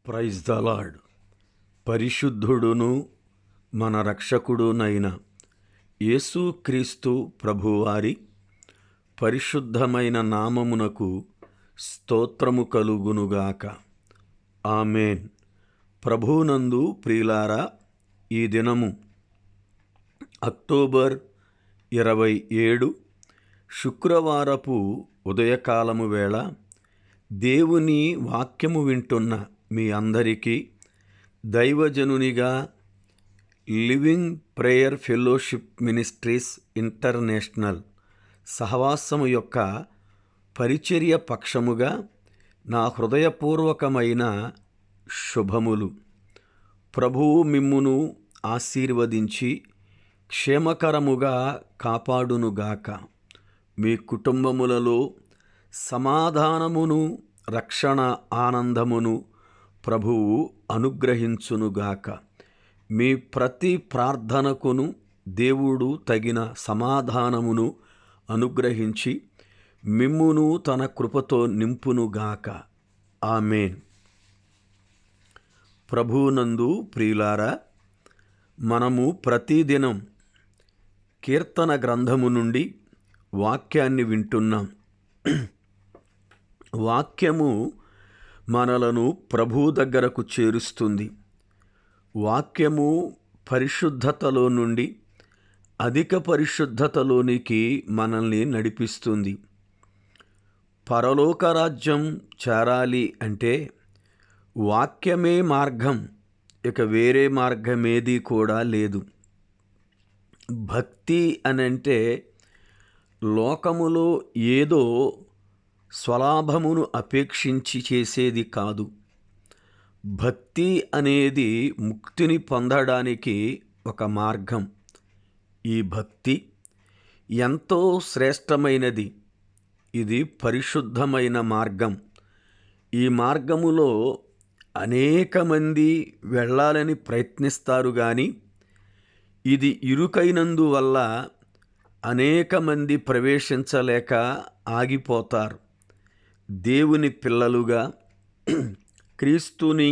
Praise the lord. పరిశుద్ధుడును మన రక్షకుడునైన యేసుక్రీస్తు ప్రభువారి పరిశుద్ధమైన నామమునకు స్తోత్రము కలుగునుగాక. ఆమేన్. ప్రభునందు ప్రియులారా, ఈ దినము అక్టోబర్ 27 శుక్రవారపు ఉదయకాలము వేళ దేవుని వాక్యము వింటున్న మీ అందరికీ దైవజనునిగా living prayer fellowship ministries international సహవాసము యొక్క పరిచర్య పక్షముగా నా హృదయపూర్వకమైన శుభములు. ప్రభువు మిమ్మును ఆశీర్వదించి క్షేమకరముగా కాపాడునుగాక. మీ కుటుంబములలో సమాధానమును, రక్షణ ఆనందమును ప్రభువు అనుగ్రహించునుగాక. మీ ప్రతి ప్రార్థనకును దేవుడు తగిన సమాధానమును అనుగ్రహించి మిమ్మును తన కృపతో నింపునుగాక. ఆమేన్. ప్రభునందు ప్రియులారా, మనము ప్రతిదినం కీర్తన గ్రంథము నుండి వాక్యాన్ని వింటున్నాం. వాక్యము మనలను ప్రభు దగ్గరకు చేరుస్తుంది. వాక్యము పరిశుద్ధతలో నుండి అధిక పరిశుద్ధతలోనికి మనల్ని నడిపిస్తుంది. పరలోక రాజ్యం చేరాలి అంటే వాక్యమే మార్గం, ఇక వేరే మార్గమేది కూడా లేదు. భక్తి అనంటే లోకములో ఏదో స్వలాభమును అపేక్షించి చేసేది కాదు. భక్తి అనేది ముక్తిని పొందడానికి ఒక మార్గం. ఈ భక్తి ఎంతో శ్రేష్టమైనది. ఇది పరిశుద్ధమైన మార్గం. ఈ మార్గములో అనేక మంది వెళ్ళాలని ప్రయత్నిస్తారు, కానీ ఇది ఇరుకైనందువల్ల అనేక మంది ప్రవేశించలేక ఆగిపోతారు. దేవుని పిల్లలుగా క్రీస్తుని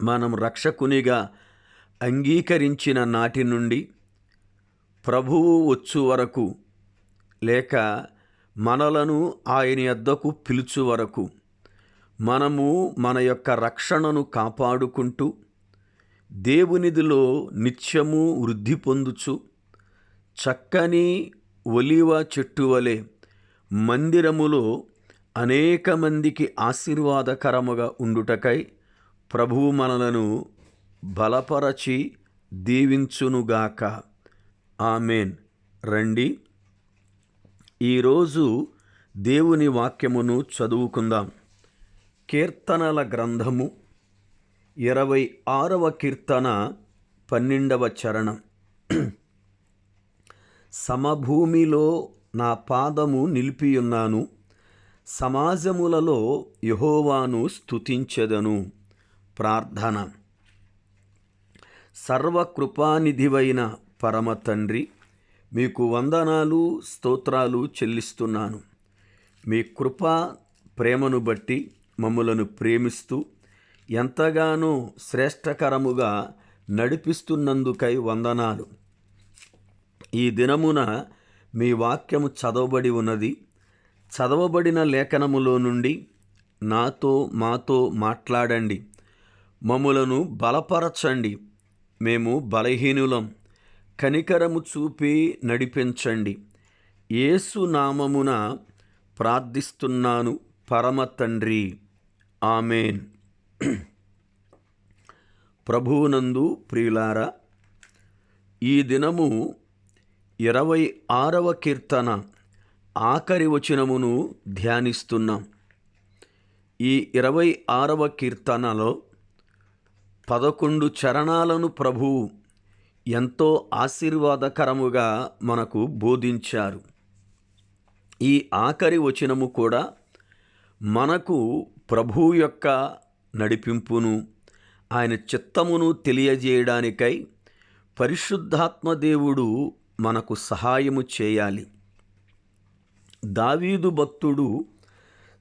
మనం రక్షకునిగా అంగీకరించిన నాటి నుండి ప్రభువు వచ్చు వరకు, లేక మనలను ఆయన యొద్దకు పిలుచు వరకు మనము మన యొక్క రక్షణను కాపాడుకుంటూ దేవునిదిలో నిత్యము వృద్ధి పొందుచు చక్కని ఒలీవ చెట్టు వలె మందిరములో అనేక మందికి ఆశీర్వాదకరముగా ఉండుటకై ప్రభువు మనలను బలపరచి దీవించునుగాక. ఆమేన్. రండి, ఈరోజు దేవుని వాక్యమును చదువుకుందాం. కీర్తనల గ్రంథము 26వ కీర్తన 12వ చరణం. సమభూమిలో నా పాదము నిలిపియున్నాను, సమాజములలో యెహోవాను స్తుతించెదను. ప్రార్థన. సర్వకృపానిధివైన పరమ తండ్రి, మీకు వందనాలు, స్తోత్రాలు చెల్లిస్తున్నాను. మీ కృప ప్రేమను బట్టి మమ్ములను ప్రేమిస్తూ ఎంతగానో శ్రేష్టకరముగా నడిపిస్తున్నందుకై వందనాలు. ఈ దినమున మీ వాక్యము చదవబడి ఉన్నది. చదవబడిన లేఖనములో నుండి మాతో మాట్లాడండి. మమ్ములను బలపరచండి. మేము బలహీనులం, కనికరము చూపి నడిపించండి. యేసు నామమున ప్రార్థిస్తున్నాను పరమ తండ్రి. ఆమేన్. ప్రభువునందు ప్రియులారా, ఈ దినము 26వ కీర్తన ఆఖరి వచనమును ధ్యానిస్తున్నాం. ఈ 26వ కీర్తనలో 11 చరణాలను ప్రభువు ఎంతో ఆశీర్వాదకరముగా మనకు బోధించారు. ఈ ఆఖరి వచనము కూడా మనకు ప్రభువు యొక్క నడిపింపును, ఆయన చిత్తమును తెలియజేయడానికై పరిశుద్ధాత్మ దేవుడు మనకు సహాయము చేయాలి. దావీదు భక్తుడు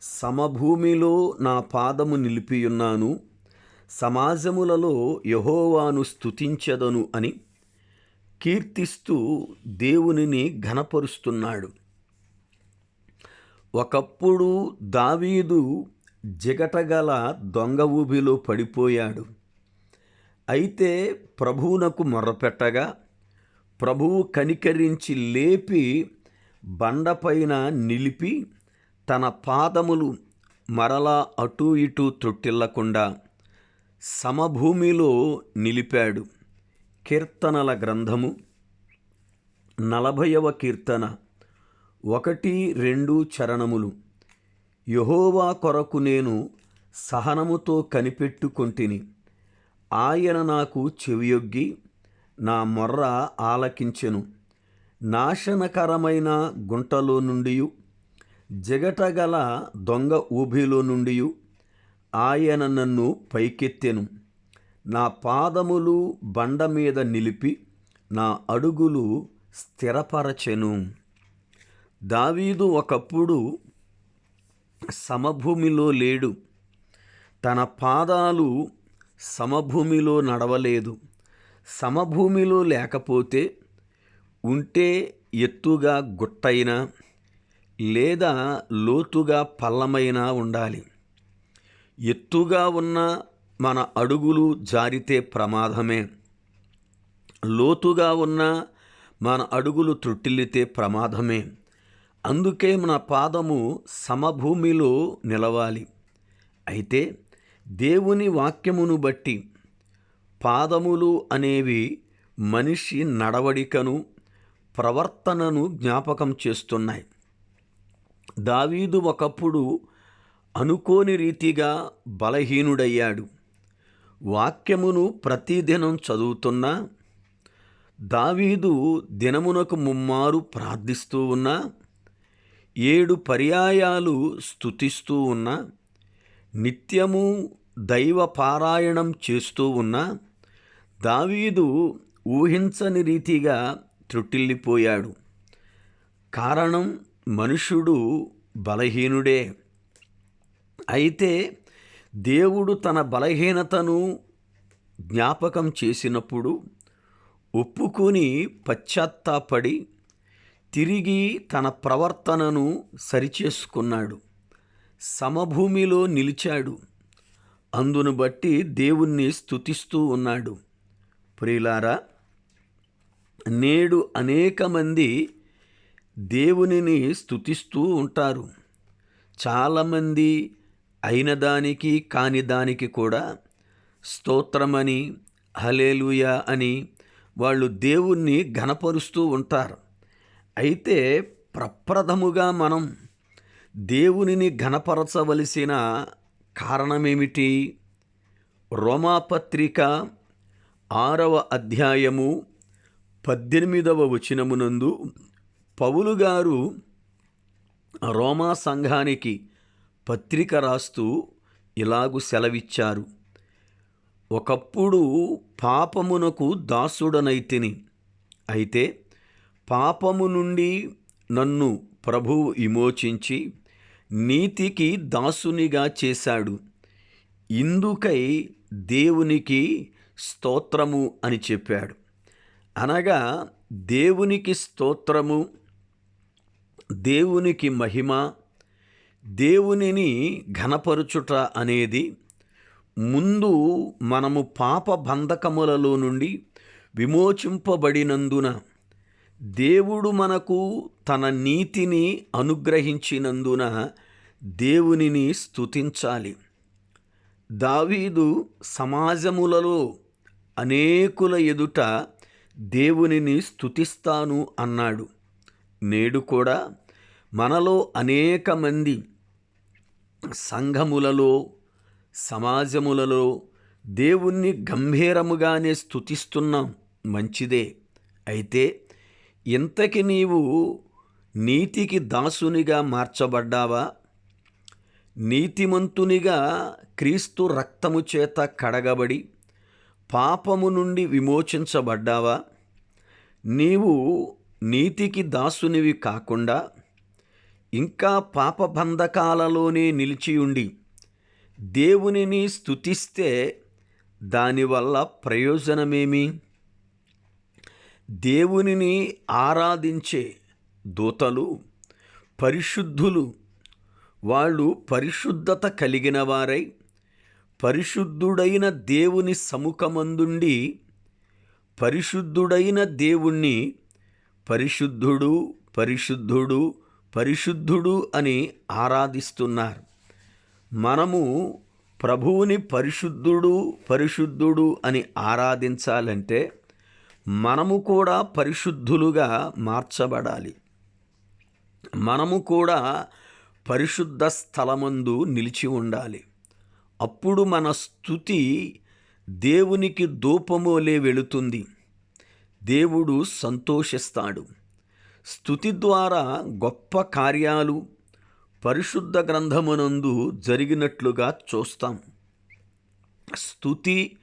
సమభూమిలో నా పాదము నిలిపియున్నాను, సమాజములలో యెహోవాను స్తుతించెదను అని కీర్తిస్తూ దేవునిని ఘనపరుస్తున్నాడు. ఒకప్పుడు దావీదు జిగటగల దొంగ ఊబిలో పడిపోయాడు. అయితే ప్రభువునకు మొర్రపెట్టగా ప్రభువు కనికరించి లేపి బండపైన నిలిపి తన పాదములు మరలా అటూ ఇటూ త్రొట్టిల్లకుండా సమభూమిలో నిలిపాడు. కీర్తనల గ్రంథము 40వ కీర్తన 1-2 చరణములు. యెహోవా కొరకు నేను సహనముతో కనిపెట్టుకొంటిని. ఆయన నాకు చెవియొగ్గి నా మొర్ర ఆలకించెను. నాశనకరమైన గుంటలో నుండి జిగటగల దొంగ ఊబిలో నుండి ఆయన నన్ను పైకెత్తెను. నా పాదములు బండ మీద నిలిపి నా అడుగులు స్థిరపరచెను. దావీదు ఒకప్పుడు సమభూమిలో లేడు. తన పాదాలు సమభూమిలో నడవలేదు. సమభూమిలో లేకపోతే ఉంటే ఎత్తుగా గుట్టైనా లేదా లోతుగా పల్లమైనా ఉండాలి. ఎత్తుగా ఉన్న మన అడుగులు జారితే ప్రమాదమే. లోతుగా ఉన్న మన అడుగులు త్రుట్టిల్లితే ప్రమాదమే. అందుకే మన పాదము సమభూమిలో నిలవాలి. అయితే దేవుని వాక్యమును బట్టి పాదములు అనేవి మనిషి నడవడికను ప్రవర్తనను జ్ఞాపకం చేస్తున్నాయి. దావీదు ఒకప్పుడు అనుకోని రీతిగా బలహీనుడయ్యాడు. వాక్యమును ప్రతిదినం చదువుతున్నా, దావీదు దినమునకు ముమ్మారు ప్రార్థిస్తూ ఉన్నా, 7 పర్యాయాలు స్తుతిస్తూ ఉన్నా, నిత్యము దైవ పారాయణం చేస్తూ ఉన్నా, దావీదు ఊహించని రీతిగా త్రుటిల్లిపోయాడు. కారణం మనుషుడు బలహీనుడే. అయితే దేవుడు తన బలహీనతను జ్ఞాపకం చేసినప్పుడు ఒప్పుకొని పశ్చాత్తాపడి తిరిగి తన ప్రవర్తనను సరిచేసుకున్నాడు. సమభూమిలో నిలిచాడు. అందును బట్టి దేవుణ్ణి స్తుతిస్తూ ఉన్నాడు. ప్రియులారా, నేడు అనేక మంది దేవునిని స్తుతిస్తూ ఉంటారు. చాలామంది అయిన దానికి కాని దానికి కూడా స్తోత్రమని, హల్లెలూయా అని వాళ్ళు దేవుణ్ణి ఘనపరుస్తూ ఉంటారు. అయితే ప్రప్రథముగా మనం దేవునిని ఘనపరచవలసిన కారణమేమిటి? రోమాపత్రిక 6వ అధ్యాయము 18వ వచనమునందు పౌలు గారు రోమా సంఘానికి పత్రిక రాస్తూ ఇలాగు సెలవిచ్చారు. ఒకప్పుడు పాపమునకు దాసుడనైతిని. అయితే పాపము నుండి నన్ను ప్రభువు విమోచించి నీతికి దాసునిగా చేశాడు. ఇందుకై దేవునికి స్తోత్రము అని చెప్పాడు. అనగా దేవునికి స్తోత్రము, దేవునికి మహిమ, దేవునిని ఘనపరుచుట అనేది ముందు మనము పాప బంధకములలో నుండి విమోచింపబడినందున, దేవుడు మనకు తన నీతిని అనుగ్రహించినందున దేవునిని స్తుతించాలి. దావీదు సమాజములలో అనేకుల ఎదుట దేవునిని స్తుతిస్తాను అన్నాడు. నేడు కూడా మనలో అనేక మంది సంఘములలో, సమాజములలో దేవుణ్ణి గంభీరముగానే స్తుతిస్తున్నాం, మంచిదే. అయితే ఇంతకి నీవు నీతికి దాసునిగా మార్చబడ్డావా? నీతిమంతునిగా క్రీస్తు రక్తము చేత కడగబడి పాపము నుండి విమోచించబడ్డావా? నీవు నీతికి దాసునివి కాకుండా ఇంకా పాపబంధకాలలోనే నిలిచియుండి దేవునిని స్తుతిస్తే దానివల్ల ప్రయోజనమేమి? దేవునిని ఆరాధించే దూతలు పరిశుద్ధులు. వాళ్ళు పరిశుద్ధత కలిగిన వారై పరిశుద్ధుడైన దేవుని సముఖమందుండి పరిశుద్ధుడైన దేవుణ్ణి పరిశుద్ధుడు పరిశుద్ధుడు పరిశుద్ధుడు అని ఆరాధిస్తున్నారు. మనము ప్రభువుని పరిశుద్ధుడు పరిశుద్ధుడు అని ఆరాధించాలంటే మనము కూడా పరిశుద్ధులుగా మార్చబడాలి. మనము కూడా పరిశుద్ధ స్థలమందు నిలిచి ఉండాలి. అప్పుడు మన స్తుతి దేవునికి ధూపమోలే వెళుతుంది. దేవుడు సంతోషిస్తాడు. స్తుతి ద్వారా గొప్ప కార్యాలు పరిశుద్ధ గ్రంథమునందు జరిగినట్లుగా చూస్తాం. స్తుతి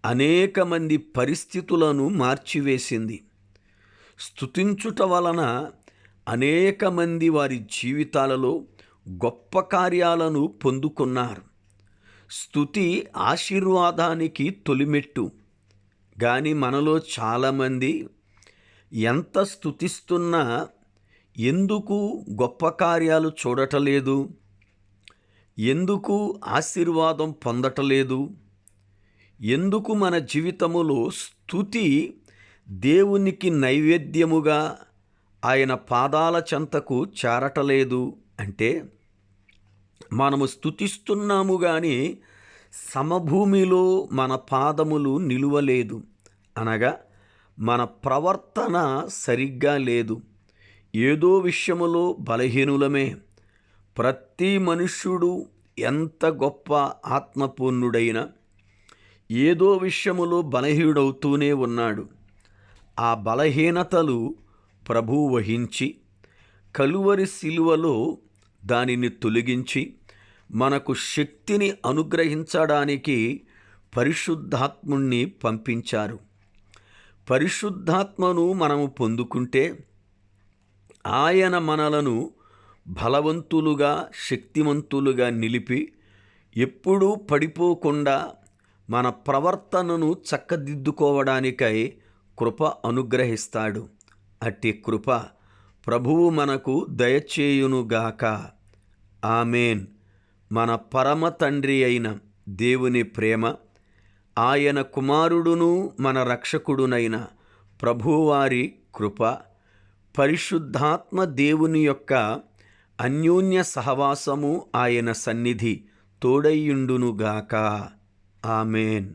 అనేక మంది పరిస్థితులను మార్చివేసింది. స్తుతించుట వలన అనేక మంది వారి జీవితాలలో గొప్ప కార్యాలను పొందుకున్నారు. స్తుతి ఆశీర్వాదానికి తొలిమెట్టు. కానీ మనలో చాలామంది ఎంత స్తుతిస్తున్నా ఎందుకు గొప్ప కార్యాలు చూడటలేదు? ఎందుకు ఆశీర్వాదం పొందటలేదు? ఎందుకు మన జీవితములో స్తుతి దేవునికి నైవేద్యముగా ఆయన పాదాల చెంతకు చేరటలేదు అంటే మనము స్తుతిస్తున్నాము కానీ సమభూమిలో మన పాదములు నిలువలేదు. అనగా మన ప్రవర్తన సరిగ్గా లేదు. ఏదో విషయములో బలహీనులమే. ప్రతి మనుష్యుడు ఎంత గొప్ప ఆత్మపూర్ణుడైనా ఏదో విషయములో బలహీనుడవుతూనే ఉన్నాడు. ఆ బలహీనతలు ప్రభువు వహించి కలువరి శిలువలో దానిని తొలగించి మనకు శక్తిని అనుగ్రహించడానికి పరిశుద్ధాత్ముణ్ణి పంపించారు. పరిశుద్ధాత్మను మనము పొందుకుంటే ఆయన మనలను బలవంతులుగా శక్తిమంతులుగా నిలిపి ఎప్పుడూ పడిపోకుండా మన ప్రవర్తనను చక్కదిద్దుకోవడానికై కృప అనుగ్రహిస్తాడు. అట్టి కృప ప్రభువు మనకు దయచేయునుగాక. ఆమేన్. మన పరమ తండ్రి అయిన దేవుని ప్రేమ, ఆయన కుమారుడును మన రక్షకుడునైన ప్రభువారి కృప, పరిశుద్ధాత్మ దేవుని యొక్క అన్యోన్య సహవాసము ఆయన సన్నిధి తోడైయుండునుగాక. ఆమేన్.